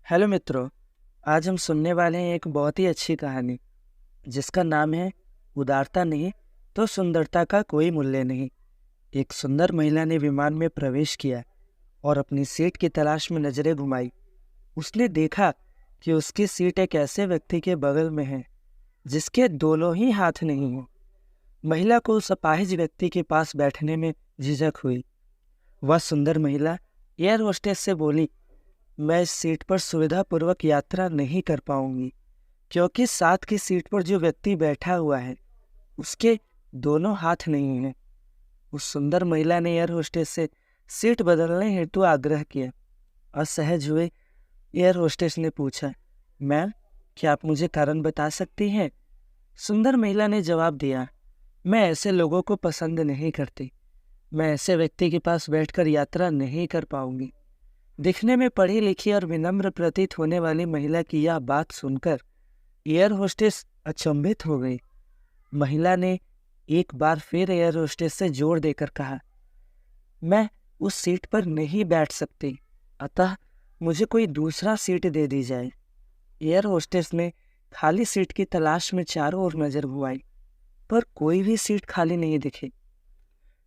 Hello मित्रों। आज हम सुनने वाले हैं एक बहुत ही अच्छी कहानी जिसका नाम है उदारता नहीं तो सुंदरता का कोई मूल्य नहीं। एक सुंदर महिला ने विमान में प्रवेश किया और अपनी सीट की तलाश में नजरें घुमाई। उसने देखा कि उसकी सीट एक ऐसे व्यक्ति के बगल में है जिसके दोनों ही हाथ नहीं हैं। महिला को उस अपाहिज व्यक्ति के पास बैठने में झिझक हुई। वह सुंदर महिला एयर होस्टेस से बोली, मैं इस सीट पर सुविधापूर्वक यात्रा नहीं कर पाऊंगी क्योंकि साथ की सीट पर जो व्यक्ति बैठा हुआ है उसके दोनों हाथ नहीं हैं। उस सुंदर महिला ने एयर होस्टेस से सीट बदलने हेतु आग्रह किया। असहज हुए एयर होस्टेस ने पूछा, मैम, क्या आप मुझे कारण बता सकती हैं? सुंदर महिला ने जवाब दिया, मैं ऐसे लोगों को पसंद नहीं करती। मैं ऐसे व्यक्ति के पास बैठकर यात्रा नहीं कर पाऊंगी। दिखने में पढ़ी लिखी और विनम्र प्रतीत होने वाली महिला की यह बात सुनकर एयर होस्टेस अचंभित हो गई। महिला ने एक बार फिर एयर होस्टेस से जोर देकर कहा, मैं उस सीट पर नहीं बैठ सकती, अतः मुझे कोई दूसरा सीट दे दी जाए। एयर होस्टेस ने खाली सीट की तलाश में चारों ओर नजर घुमाई, पर कोई भी सीट खाली नहीं दिखी।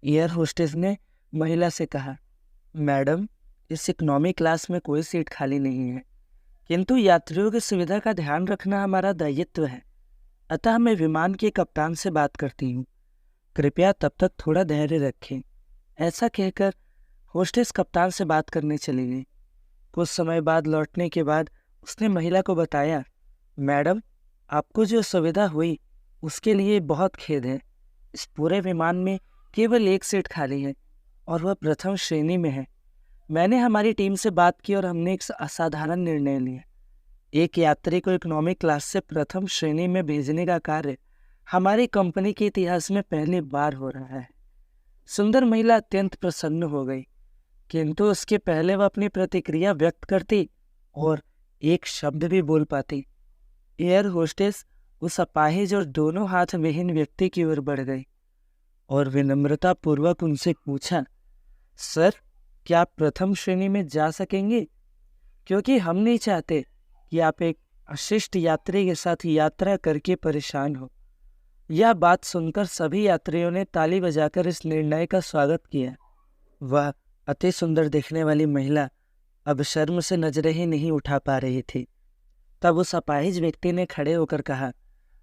एयर होस्टेस ने महिला से कहा, मैडम, इस इकोनॉमी क्लास में कोई सीट खाली नहीं है, किंतु यात्रियों की सुविधा का ध्यान रखना हमारा दायित्व है, अतः मैं विमान के कप्तान से बात करती हूँ। कृपया तब तक थोड़ा धैर्य रखें। ऐसा कहकर होस्टेस कप्तान से बात करने चली गई। कुछ समय बाद लौटने के बाद उसने महिला को बताया, मैडम, आपको जो सुविधा हुई उसके लिए बहुत खेद है। इस पूरे विमान में केवल एक सीट खाली है और वह प्रथम श्रेणी में है। मैंने हमारी टीम से बात की और हमने एक असाधारण निर्णय लिया। एक यात्री को इकोनॉमिक क्लास से प्रथम श्रेणी में भेजने का कार्य हमारी कंपनी के इतिहास में पहली बार हो रहा है। सुंदर महिला अत्यंत प्रसन्न हो गई, किंतु उसके पहले वह अपनी प्रतिक्रिया व्यक्त करती और एक शब्द भी बोल पाती, एयर होस्टेस उस अपाहिज और दोनों हाथ विहीन व्यक्ति की ओर बढ़ गई और विनम्रता पूर्वक उनसे पूछा, सर, क्या आप प्रथम श्रेणी में जा सकेंगे? क्योंकि हम नहीं चाहते कि आप एक अशिष्ट यात्री के साथ यात्रा करके परेशान हो। यह बात सुनकर सभी यात्रियों ने ताली बजाकर इस निर्णय का स्वागत किया। वह अति सुंदर दिखने वाली महिला अब शर्म से नजरें ही नहीं उठा पा रही थी। तब उस अपाहिज व्यक्ति ने खड़े होकर कहा,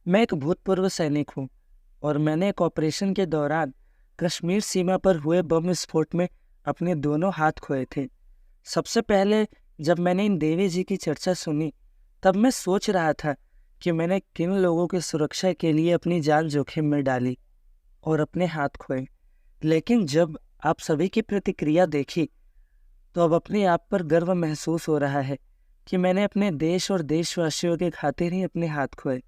मैं एक भूतपूर्व सैनिक हूँ और मैंने एक ऑपरेशन के दौरान कश्मीर सीमा पर हुए बम विस्फोट में अपने दोनों हाथ खोए थे। सबसे पहले जब मैंने इन देवी जी की चर्चा सुनी तब मैं सोच रहा था कि मैंने किन लोगों की सुरक्षा के लिए अपनी जान जोखिम में डाली और अपने हाथ खोए, लेकिन जब आप सभी की प्रतिक्रिया देखी तो अब अपने आप पर गर्व महसूस हो रहा है कि मैंने अपने देश और देशवासियों के खातिर ही अपने हाथ खोए।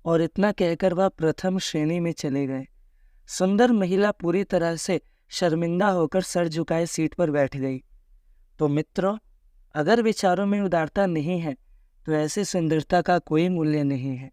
और इतना कहकर वह प्रथम श्रेणी में चले गए। सुंदर महिला पूरी तरह से शर्मिंदा होकर सर झुकाए सीट पर बैठ गई। तो मित्रों, अगर विचारों में उदारता नहीं है तो ऐसी सुंदरता का कोई मूल्य नहीं है।